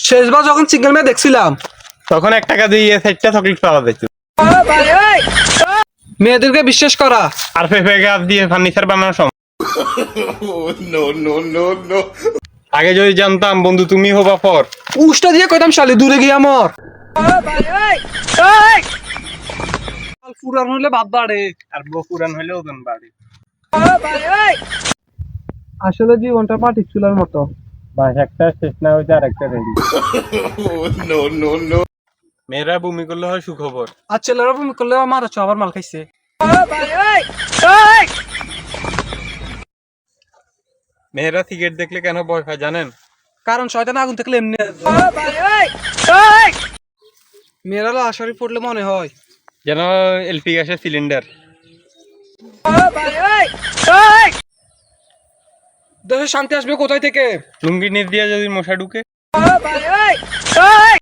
শেষবার যখন সিঙ্গেল মেয়ে দেখছিলাম তখন 1 টাকা দিয়ে 4টা চকলেট পাওয়া যেত। মেয়েদেরকে বিশ্বাস করা আর পেঁপে গাছ দিয়ে ফার্নিচার বানানো সম্ভব। আগে যদি জানতাম বন্ধু তুমি হবা পর। উষ্টা দিয়ে কইতাম শালি দূরে গিয়া মর। পুরান হইলে বাদ বাড়ে আর পুরান হইলে ওজন বাড়ে। আসলে জীবনটা পাটি চুলার মতো। বাস একটা শেষ না হইতে আরেকটা রেডি। মেয়েরা বমি করলে হয় সুখবর। আর ছেলেরা বমি করলে আমার আবার মাল খাইছে। মেয়েরা সিগারেট দেখলে কেন ভয় পায় জানেন? কারণ শয়তান আগুন থাকলে এমনি মেয়েরা আশারি পড়লে মনে হয় যেন এলপি গ্যাসের সিলিন্ডার। দেশে শান্তি আসবে কোথায় থেকে? লুঙ্গি নিচ দিয়ে যদি মশা ঢুকে।